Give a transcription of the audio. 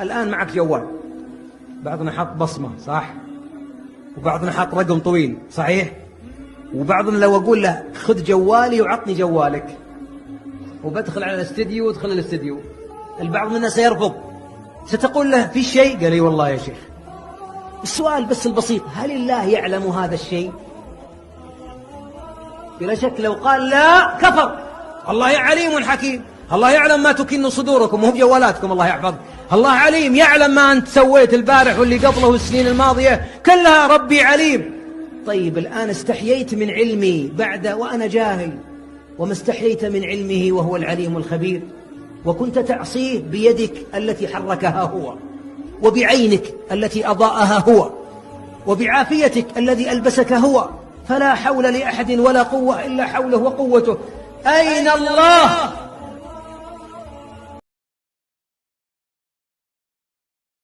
الآن معك جوال، بعضنا حط بصمة صح، وبعضنا حط رقم طويل صحيح، وبعضنا لو أقول له خذ جوالي وعطني جوالك وبدخل على الاستديو وادخل الاستديو، البعض منا سيرفض. ستقول له في شيء؟ قال لي والله يا شيخ. السؤال بس البسيط، هل الله يعلم هذا الشيء؟ بلا شك لو قال لا كفر. الله عليم حكيم، الله يعلم ما تكن صدوركم، وهو بجوالاتكم الله يحفظ. الله عليم، يعلم ما أنت سويت البارح واللي قبله والسنين الماضية كلها، ربي عليم. طيب الآن استحييت من علمي بعد وأنا جاهل، وما استحييت من علمه وهو العليم الخبير، وكنت تعصيه بيدك التي حركها هو، وبعينك التي أضاءها هو، وبعافيتك الذي ألبسك هو، فلا حول لأحد ولا قوة إلا حوله وقوته. أين الله؟